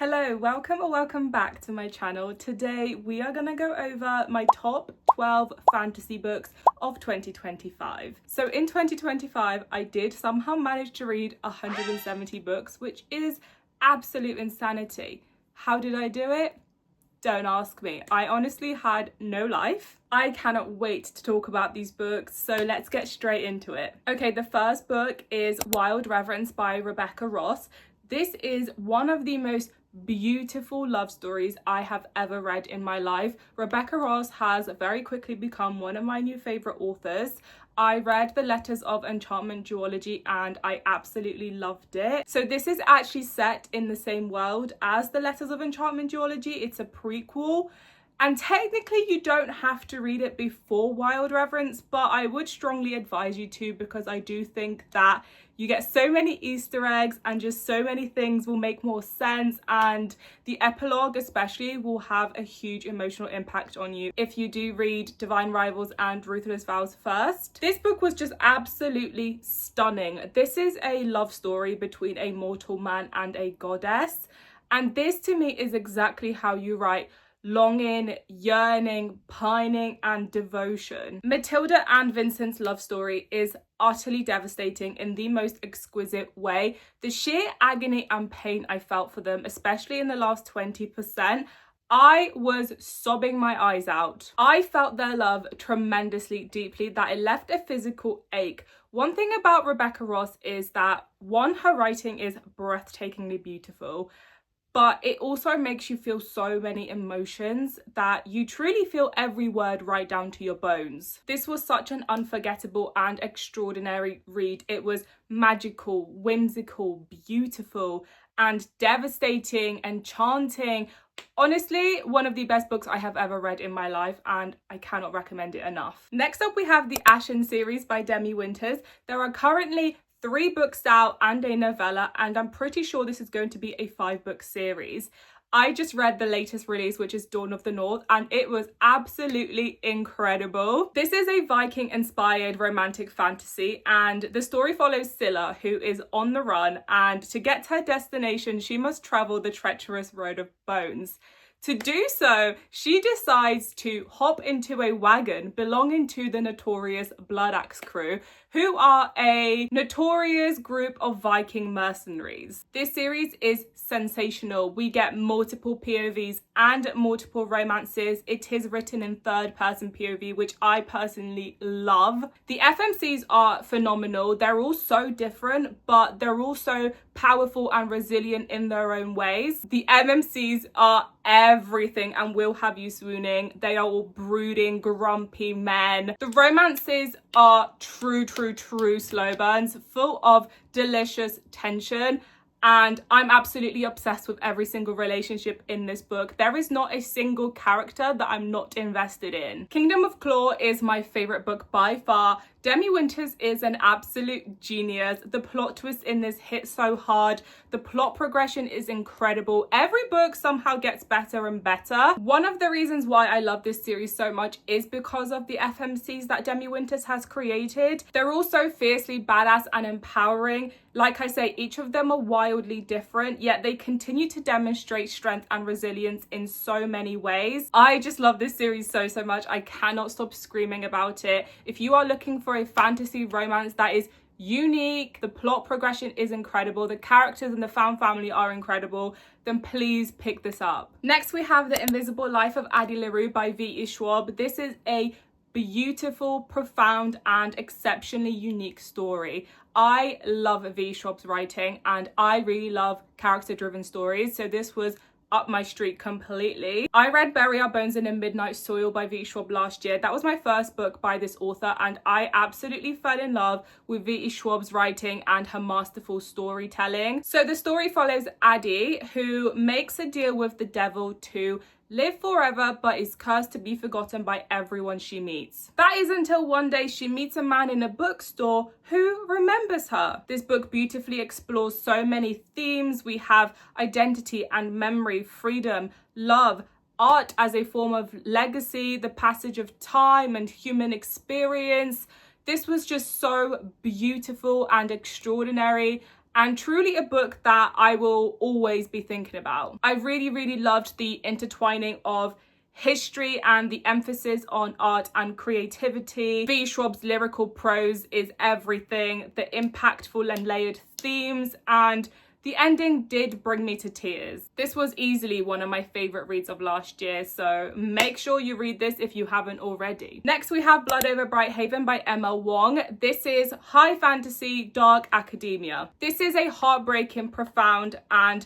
Hello, welcome or welcome back to my channel. Today we are going to go over my top 12 fantasy books of 2025. So in 2025 I did somehow manage to read 170 books, which is absolute insanity. How did I do it? Don't ask me. I honestly had no life. I cannot wait to talk about these books, so let's get straight into it. Okay, the first book is Wild Reverence by Rebecca Ross. This is one of the most beautiful love stories I have ever read in my life. Rebecca Ross has very quickly become one of my new favorite authors. I read The Letters of Enchantment Duology and I absolutely loved it. So this is actually set in the same world as The Letters of Enchantment Duology. It's a prequel. And technically you don't have to read it before Wild Reverence, but I would strongly advise you to, because I do think that you get so many Easter eggs and just so many things will make more sense, and the epilogue especially will have a huge emotional impact on you if you do read Divine Rivals and Ruthless Vows first. This book was just absolutely stunning. This is a love story between a mortal man and a goddess, and this to me is exactly how you write longing, yearning, pining, and devotion. Matilda and Vincent's love story is utterly devastating in the most exquisite way. The sheer agony and pain I felt for them, especially in the last 20%, I was sobbing my eyes out. I felt their love tremendously deeply, that it left a physical ache. One thing about Rebecca Ross is that, one, her writing is breathtakingly beautiful, but it also makes you feel so many emotions that you truly feel every word right down to your bones. This was such an unforgettable and extraordinary read. It was magical, whimsical, beautiful, and devastating, enchanting. Honestly, one of the best books I have ever read in my life, and I cannot recommend it enough. Next up, we have the Ashen series by Demi Winters. There are currently 3 books out and a novella, and I'm pretty sure this is going to be a 5-book series. I just read the latest release, which is Dawn of the North, and it was absolutely incredible. This is a Viking-inspired romantic fantasy, and the story follows Scylla, who is on the run, and to get to her destination, she must travel the treacherous Road of Bones. To do so, she decides to hop into a wagon belonging to the notorious Blood Axe crew, who are a notorious group of Viking mercenaries. This series is sensational. We get multiple POVs and multiple romances. It is written in third-person POV, which I personally love. The FMCs are phenomenal. They're all so different, but they're also powerful and resilient in their own ways. The MMCs are everything and will have you swooning. They are all brooding, grumpy men. The romances are true slow burns, full of delicious tension. And I'm absolutely obsessed with every single relationship in this book. There is not a single character that I'm not invested in. Kingdom of Claw is my favorite book by far. Demi Winters is an absolute genius. The plot twist in this hit so hard. The plot progression is incredible. Every book somehow gets better and better. One of the reasons why I love this series so much is because of the FMCs that Demi Winters has created. They're all so fiercely badass and empowering. Like I say, each of them are wildly different, yet they continue to demonstrate strength and resilience in so many ways. I just love this series so much. I cannot stop screaming about it. If you are looking for a fantasy romance that is unique, the plot progression is incredible, the characters and the fan family are incredible, then please pick this up. Next, we have The Invisible Life of Addie LaRue by V.E. Schwab. This is a beautiful, profound, and exceptionally unique story. I love V. Schwab's writing and I really love character-driven stories, so this was up my street completely. I read Bury Our Bones in a Midnight Soil by V. Schwab last year. That was my first book by this author, and I absolutely fell in love with V. Schwab's writing and her masterful storytelling. So the story follows Addie, who makes a deal with the devil to live forever, but is cursed to be forgotten by everyone she meets. That is until one day she meets a man in a bookstore who remembers her. This book beautifully explores so many themes. We have identity and memory, freedom, love, art as a form of legacy, the passage of time and human experience. This was just so beautiful and extraordinary. and truly a book that I will always be thinking about. I really loved the intertwining of history and the emphasis on art and creativity. V. Schwab's lyrical prose is everything, the impactful and layered themes, and the ending did bring me to tears. This was easily one of my favorite reads of last year, so make sure you read this if you haven't already. Next, we have Blood Over Bright Haven by Emma Wong. This is high fantasy, dark academia. This is a heartbreaking, profound, and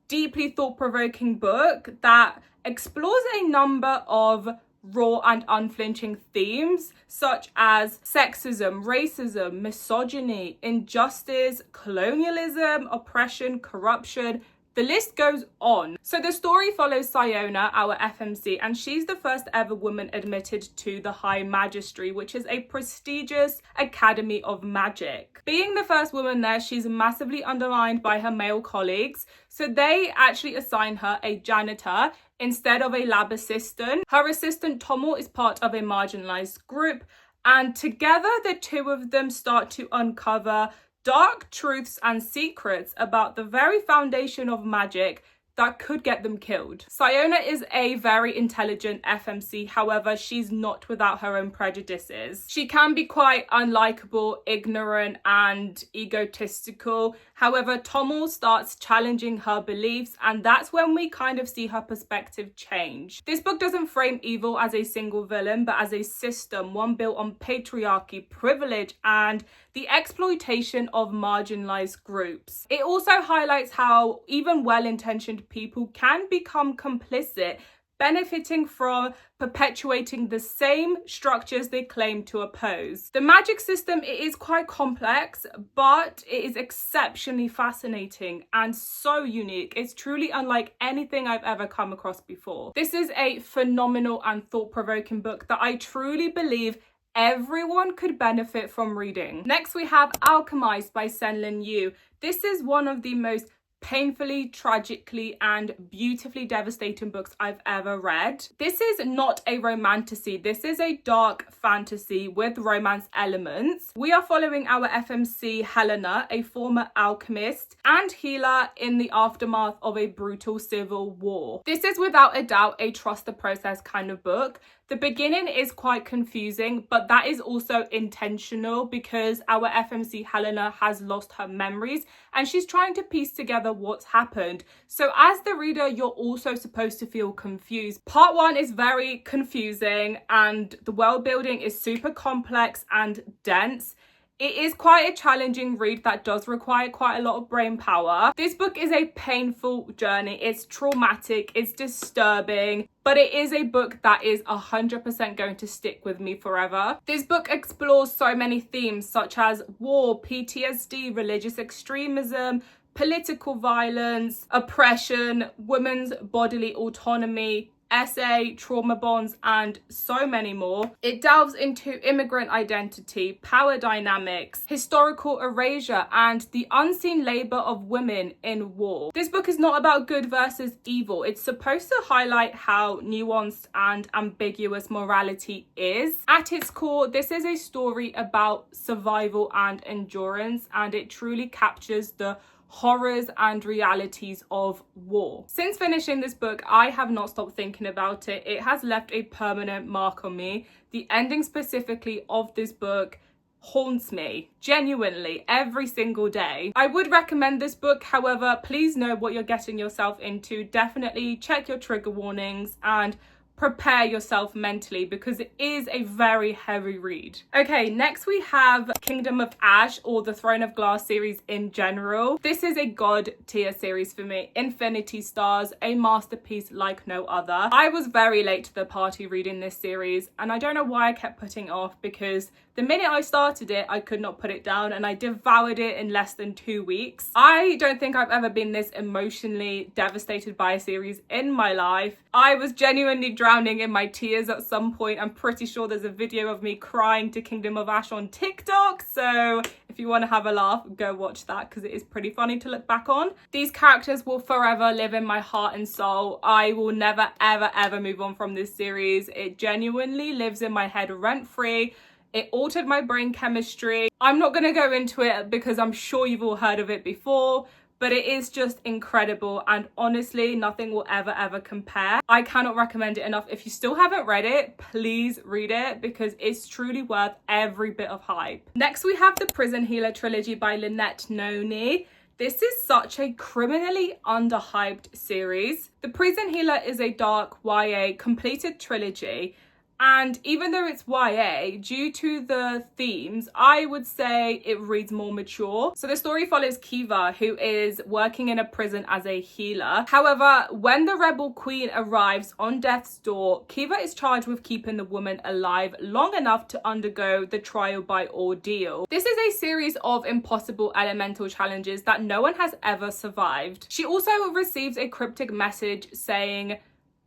deeply thought-provoking book that explores a number of raw and unflinching themes such as sexism, racism, misogyny, injustice, colonialism, oppression, corruption. The list goes on. So the story follows Siona, our FMC, and she's the first ever woman admitted to the High Magistery, which is a prestigious academy of magic. Being the first woman there, she's massively undermined by her male colleagues, so they actually assign her a janitor instead of a lab assistant. Her assistant Tommel is part of a marginalized group, and together the two of them start to uncover dark truths and secrets about the very foundation of magic that could get them killed. Siona is a very intelligent FMC, however, she's not without her own prejudices. She can be quite unlikable, ignorant, and egotistical. However, Tommel starts challenging her beliefs, and that's when we kind of see her perspective change. This book doesn't frame evil as a single villain, but as a system, one built on patriarchy, privilege, and the exploitation of marginalized groups. It also highlights how even well-intentioned people can become complicit, benefiting from perpetuating the same structures they claim to oppose. The magic system, it is quite complex, but it is exceptionally fascinating and so unique. It's truly unlike anything I've ever come across before. This is a phenomenal and thought-provoking book that I truly believe everyone could benefit from reading. Next, we have Alchemized by Senlin Yu. This is one of the most painfully, tragically, and beautifully devastating books I've ever read. This is not a romantasy. This is a dark fantasy with romance elements. We are following our FMC Helena, a former alchemist and healer in the aftermath of a brutal civil war. This is without a doubt a trust the process kind of book. The beginning is quite confusing, but that is also intentional because our FMC Helena has lost her memories and she's trying to piece together what's happened. So as the reader, you're also supposed to feel confused. Part 1 is very confusing and the world building is super complex and dense. It is quite a challenging read that does require quite a lot of brain power. This book is a painful journey. It's traumatic, it's disturbing, but it is a book that is 100% going to stick with me forever. This book explores so many themes such as war, PTSD, religious extremism, political violence, oppression, women's bodily autonomy, essay, trauma bonds, and so many more. It delves into immigrant identity, power dynamics, historical erasure, and the unseen labor of women in war. This book is not about good versus evil. It's supposed to highlight how nuanced and ambiguous morality is. At its core, this is a story about survival and endurance, and it truly captures the horrors and realities of war. Since finishing this book, I have not stopped thinking about it. It has left a permanent mark on me. The ending specifically of this book haunts me genuinely every single day. I would recommend this book, however, please know what you're getting yourself into. Definitely check your trigger warnings and prepare yourself mentally because it is a very heavy read. Okay, next we have Kingdom of Ash, or the Throne of Glass series in general. This is a god tier series for me. Infinity Stars, a masterpiece like no other. I was very late to the party reading this series and I don't know why I kept putting it off, because the minute I started it, I could not put it down and I devoured it in less than 2 weeks. I don't think I've ever been this emotionally devastated by a series in my life. I was genuinely drowning in my tears at some point. I'm pretty sure there's a video of me crying to Kingdom of Ash on TikTok, so if you want to have a laugh, go watch that because it is pretty funny to look back on. These characters will forever live in my heart and soul. I will never, ever, ever move on from this series. It genuinely lives in my head rent-free. It altered my brain chemistry. I'm not going to go into it because I'm sure you've all heard of it before, but it is just incredible, and honestly, nothing will ever compare. I cannot recommend it enough. If you still haven't read it, please read it because it's truly worth every bit of hype. Next, we have the Prison Healer trilogy by Lynette Noni. This is such a criminally underhyped series. The Prison Healer is a dark YA completed trilogy. And even though it's YA, due to the themes, I would say it reads more mature. So the story follows Kiva, who is working in a prison as a healer. However, when the rebel queen arrives on death's door, Kiva is charged with keeping the woman alive long enough to undergo the trial by ordeal. This is a series of impossible elemental challenges that no one has ever survived. She also receives a cryptic message saying,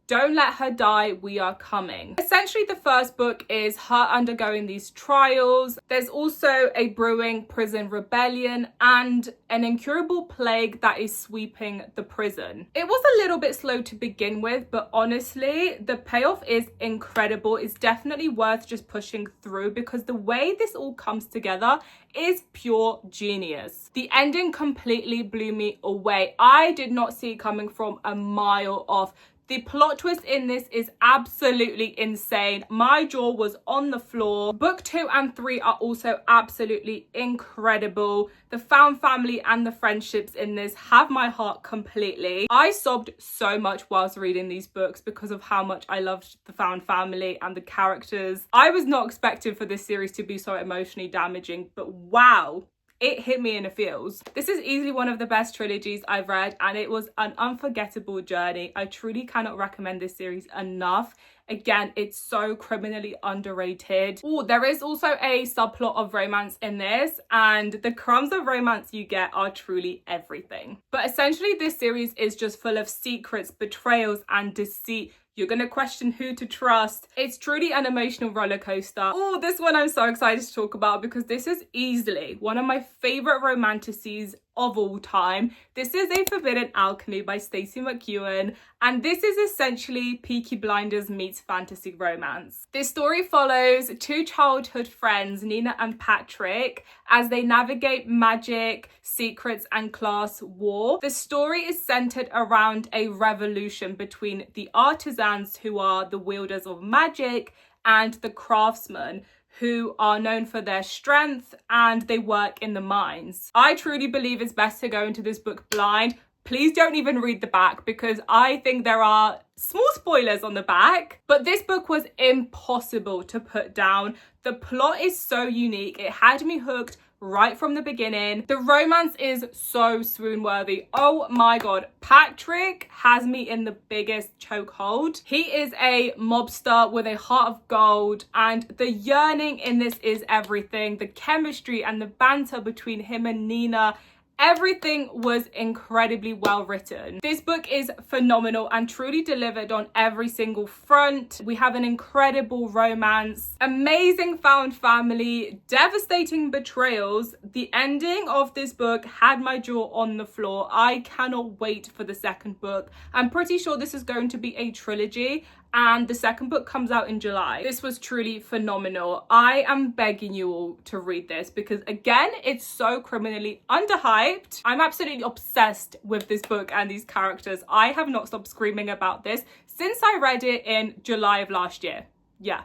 "Don't let her die, we are coming." Essentially, the first book is her undergoing these trials. There's also a brewing prison rebellion and an incurable plague that is sweeping the prison. It was a little bit slow to begin with, but honestly, the payoff is incredible. It's definitely worth just pushing through because the way this all comes together is pure genius. The ending completely blew me away. I did not see it coming from a mile off. The plot twist in this is absolutely insane. My jaw was on the floor. Book 2 and 3 are also absolutely incredible. The found family and the friendships in this have my heart completely. I sobbed so much whilst reading these books because of how much I loved the found family and the characters. I was not expecting for this series to be so emotionally damaging, but wow. It hit me in the feels. This is easily one of the best trilogies I've read, and it was an unforgettable journey. I truly cannot recommend this series enough. Again, it's so criminally underrated. Oh, there is also a subplot of romance in this, and the crumbs of romance you get are truly everything. But essentially, this series is just full of secrets, betrayals, and deceit. You're going to question who to trust. It's truly an emotional roller coaster. Oh, this one I'm so excited to talk about because this is easily one of my favorite romantasies of all time. This is A Forbidden Alchemy by Stacey McEwen, and this is essentially Peaky Blinders meets fantasy romance. This story follows two childhood friends, Nina and Patrick, as they navigate magic, secrets, and class war. The story is centered around a revolution between the artisans, who are the wielders of magic, and the craftsmen, who are known for their strength and they work in the mines. I truly believe it's best to go into this book blind. Please don't even read the back because I think there are small spoilers on the back. But this book was impossible to put down. The plot is so unique. It had me hooked right from the beginning. The romance is so swoon worthy. Oh my god, Patrick has me in the biggest chokehold. He is a mobster with a heart of gold, and the yearning in this is everything. The chemistry and the banter between him and Nina, everything was incredibly well written. This book is phenomenal and truly delivered on every single front. We have an incredible romance, amazing found family, devastating betrayals. The ending of this book had my jaw on the floor. I cannot wait for the second book. I'm pretty sure this is going to be a trilogy, and the second book comes out in July. This was truly phenomenal. I am begging you all to read this because, again, it's so criminally underhyped. I'm absolutely obsessed with this book and these characters. I have not stopped screaming about this since I read it in July of last year. Yeah.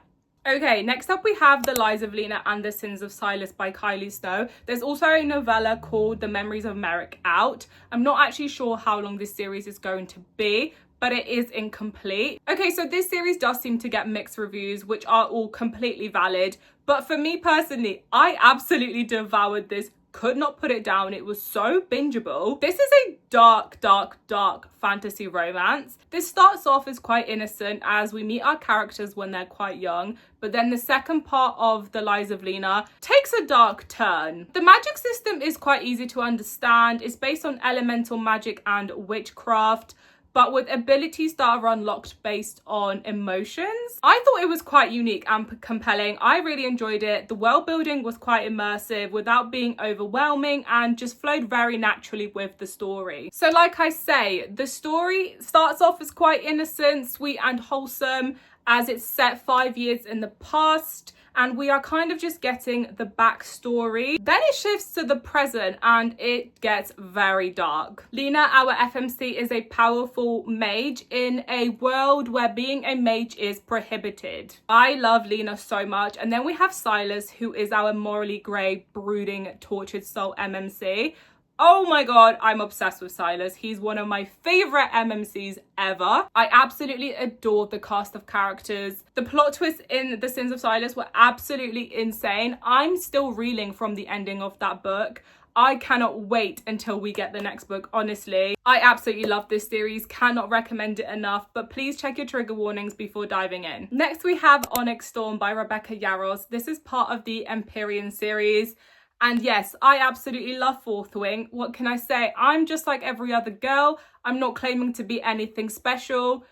Okay, next up we have The Lies of Lena and the Sins of Silas by Kylie Snow. There's also a novella called The Memories of Merrick out. I'm not actually sure how long this series is going to be, but it is incomplete. Okay, so this series does seem to get mixed reviews, which are all completely valid. But for me personally, I absolutely devoured this. Could not put it down. It was so bingeable. This is a dark fantasy romance. This starts off as quite innocent as we meet our characters when they're quite young, but then the second part of The Lies of Lena takes a dark turn. The magic system is quite easy to understand. It's based on elemental magic and witchcraft, but with abilities that are unlocked based on emotions. I thought it was quite unique and compelling. I really enjoyed it. The world building was quite immersive without being overwhelming and just flowed very naturally with the story. So like I say, the story starts off as quite innocent, sweet and wholesome, as it's set 5 years in the past, and we are kind of just getting the backstory. Then it shifts to the present and it gets very dark. Lena, our FMC, is a powerful mage in a world where being a mage is prohibited. I love Lena so much. And then we have Silas, who is our morally grey, brooding, tortured soul MMC. Oh my god, I'm obsessed with Silas. He's one of my favourite MMCs ever. I absolutely adore the cast of characters. The plot twists in The Sins of Silas were absolutely insane. I'm still reeling from the ending of that book. I cannot wait until we get the next book, honestly. I absolutely love this series, cannot recommend it enough, but please check your trigger warnings before diving in. Next we have Onyx Storm by Rebecca Yarros. This is part of the Empyrean series. And yes, I absolutely love Fourth Wing. What can I say? I'm just like every other girl. I'm not claiming to be anything special.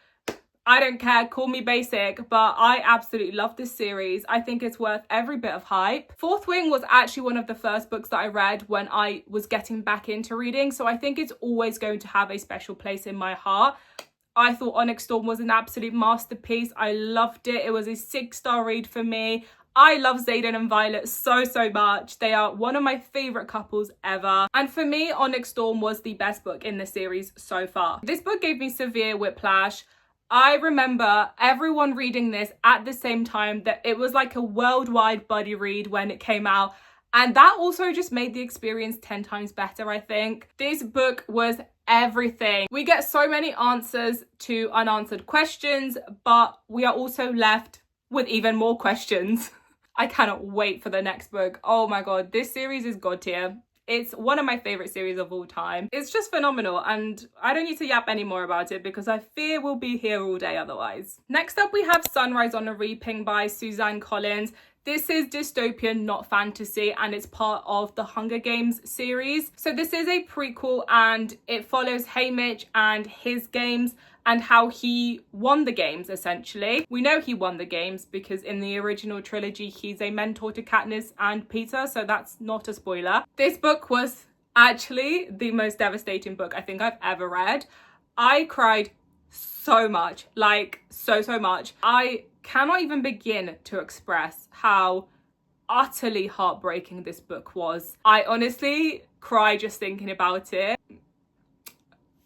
I don't care, call me basic, but I absolutely love this series. I think it's worth every bit of hype. Fourth Wing was actually one of the first books that I read when I was getting back into reading, so I think it's always going to have a special place in my heart. I thought Onyx Storm was an absolute masterpiece. I loved it. It was a 6-star read for me. I love Xaden and Violet so much. They are one of my favourite couples ever. And for me, Onyx Storm was the best book in the series so far. This book gave me severe whiplash. I remember everyone reading this at the same time, that it was like a worldwide buddy read when it came out. And that also just made the experience 10 times better, I think. This book was everything. We get so many answers to unanswered questions, but we are also left with even more questions. I cannot wait for the next book. Oh my god, this series is god tier. It's one of my favourite series of all time. It's just phenomenal, and I don't need to yap any more about it because I fear we'll be here all day otherwise. Next up we have Sunrise on a Reaping by Suzanne Collins. This is dystopian, not fantasy, and it's part of the Hunger Games series. So this is a prequel and it follows Haymitch and his games and how he won the games, essentially. We know he won the games because in the original trilogy, he's a mentor to Katniss and Peter, so that's not a spoiler. This book was actually the most devastating book I think I've ever read. I cried so much, like so much. I cannot even begin to express how utterly heartbreaking this book was. I honestly cry just thinking about it.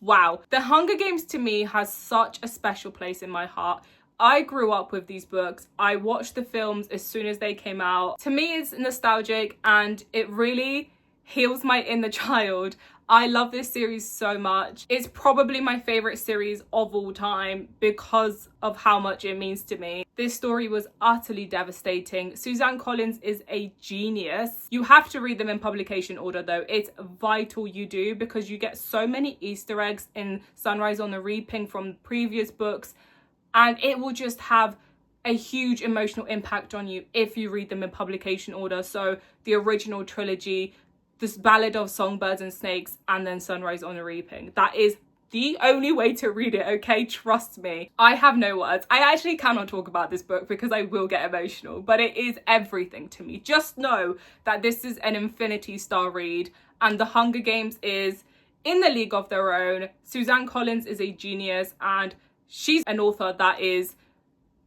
Wow. The Hunger Games to me has such a special place in my heart. I grew up with these books. I watched the films as soon as they came out. To me, it's nostalgic and it really heals my inner child. I love this series so much. It's probably my favourite series of all time because of how much it means to me. This story was utterly devastating. Suzanne Collins is a genius. You have to read them in publication order though. It's vital you do because you get so many Easter eggs in Sunrise on the Reaping from previous books, and it will just have a huge emotional impact on you if you read them in publication order. So the original trilogy, this Ballad of Songbirds and Snakes, and then Sunrise on the Reaping. That is the only way to read it, okay? Trust me. I have no words. I actually cannot talk about this book because I will get emotional, but it is everything to me. Just know that this is an infinity star read, and The Hunger Games is in the league of their own. Suzanne Collins is a genius, and she's an author that is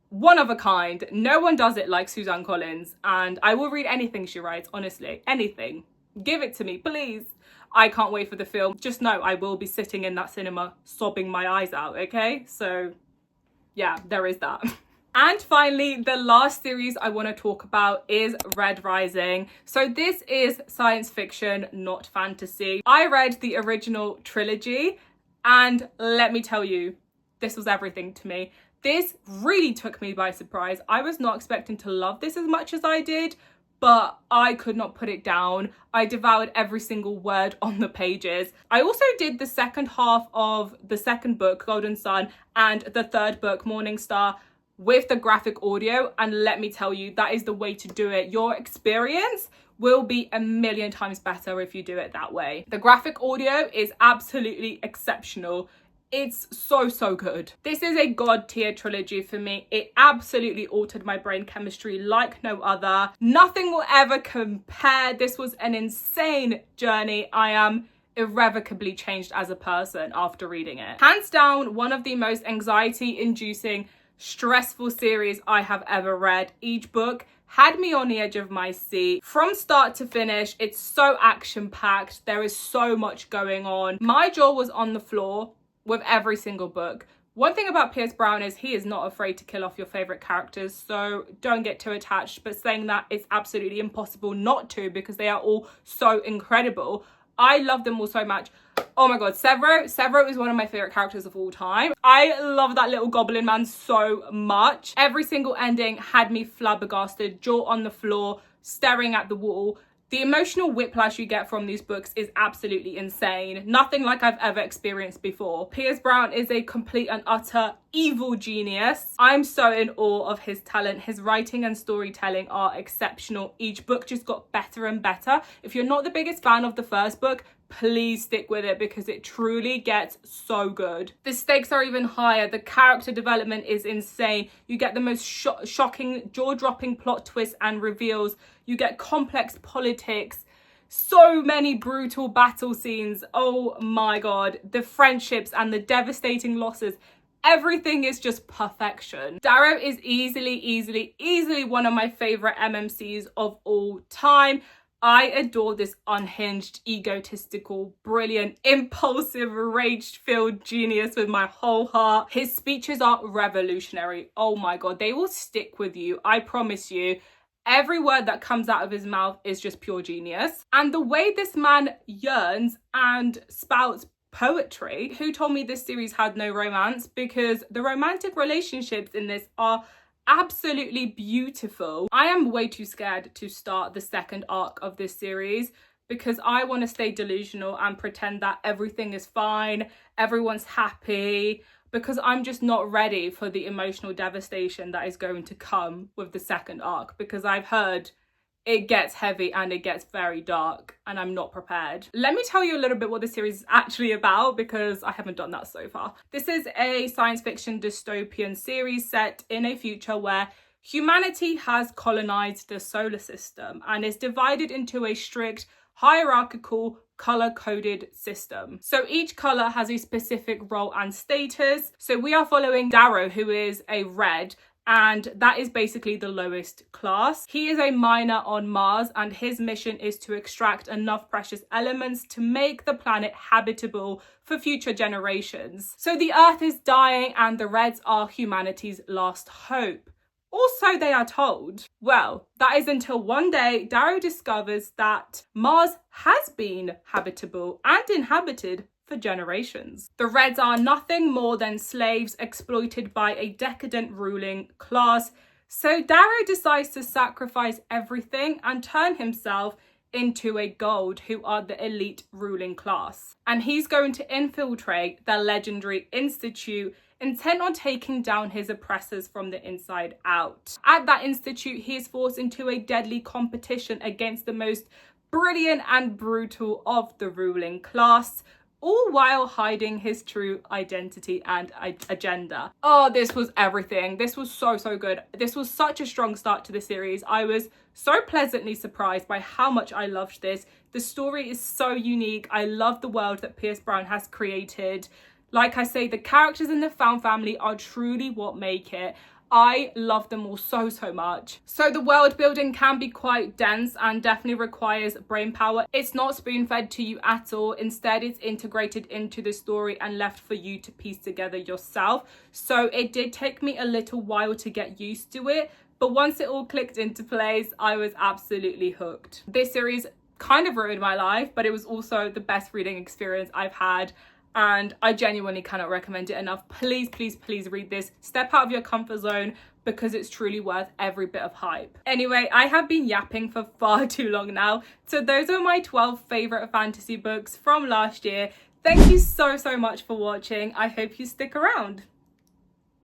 one of a kind. No one does it like Suzanne Collins, and I will read anything she writes, honestly, anything. Give it to me, please. I can't wait for the film. Just know I will be sitting in that cinema sobbing my eyes out, okay? So yeah, there is that. And finally, the last series I want to talk about is Red Rising. So this is science fiction, not fantasy. I read the original trilogy and let me tell you, this was everything to me. This really took me by surprise. I was not expecting to love this as much as I did, but I could not put it down. I devoured every single word on the pages. I also did the second half of the second book, Golden Sun, and the third book, Morning Star, with the graphic audio, and let me tell you, that is the way to do it. Your experience will be a million times better if you do it that way. The graphic audio is absolutely exceptional. It's so good. This is a god tier trilogy for me. It absolutely altered my brain chemistry like no other. Nothing will ever compare. This was an insane journey. I am irrevocably changed as a person after reading it. Hands down, one of the most anxiety inducing stressful series I have ever read. Each book had me on the edge of my seat from start to finish. It's so action-packed. There is so much going on. My jaw was on the floor with every single book. One thing about Pierce Brown is he is not afraid to kill off your favorite characters, so don't get too attached. But saying that, it's absolutely impossible not to, because they are all so incredible. I love them all so much. Oh my god, Severo is one of my favorite characters of all time. I love that little goblin man so much. Every single ending had me flabbergasted, jaw on the floor, staring at the wall. The emotional whiplash you get from these books is absolutely insane. Nothing like I've ever experienced before. Pierce Brown is a complete and utter evil genius. I'm so in awe of his talent. His writing and storytelling are exceptional. Each book just got better and better. If you're not the biggest fan of the first book, please stick with it, because it truly gets so good. The stakes are even higher. The character development is insane. You get the most shocking, jaw-dropping plot twists and reveals. You get complex politics. So many brutal battle scenes. Oh my god. The friendships and the devastating losses. Everything is just perfection. Darrow is easily one of my favorite MMCs of all time. I adore this unhinged, egotistical, brilliant, impulsive, rage-filled genius with my whole heart. His speeches are revolutionary. Oh my god, they will stick with you. I promise you. Every word that comes out of his mouth is just pure genius. And the way this man yearns and spouts poetry. Who told me this series had no romance? Because the romantic relationships in this are absolutely beautiful. I am way too scared to start the second arc of this series, because I want to stay delusional and pretend that everything is fine, everyone's happy, because I'm just not ready for the emotional devastation that is going to come with the second arc, because I've heard it gets heavy and it gets very dark, and I'm not prepared. Let me tell you a little bit what the series is actually about, because I haven't done that so far. This is a science fiction dystopian series set in a future where humanity has colonized the solar system and is divided into a strict, hierarchical, color-coded system. So each color has a specific role and status. So we are following Darrow, who is a red, and that is basically the lowest class. He is a miner on Mars, and his mission is to extract enough precious elements to make the planet habitable for future generations. So the Earth is dying and the Reds are humanity's last hope. Also, they are told. Well, that is until one day Darrow discovers that Mars has been habitable and inhabited for generations. The Reds are nothing more than slaves exploited by a decadent ruling class. So Darrow decides to sacrifice everything and turn himself into a gold, who are the elite ruling class. And he's going to infiltrate the legendary institute, intent on taking down his oppressors from the inside out. At that institute, he is forced into a deadly competition against the most brilliant and brutal of the ruling class, all while hiding his true identity and agenda. Oh, this was everything. This was so good. This was such a strong start to the series. I was so pleasantly surprised by how much I loved this. The story is so unique. I love the world that Pierce Brown has created. Like I say, the characters in the found family are truly what make it. I love them all so much. So the world building can be quite dense and definitely requires brain power. It's not spoon-fed to you at all. Instead, it's integrated into the story and left for you to piece together yourself. So it did take me a little while to get used to it, but once it all clicked into place, I was absolutely hooked. This series kind of ruined my life, but it was also the best reading experience I've had. And I genuinely cannot recommend it enough. Please read this. Step out of your comfort zone, because it's truly worth every bit of hype. Anyway, I have been yapping for far too long now. So those are my 12 favorite fantasy books from last year. Thank you so much for watching. I hope you stick around.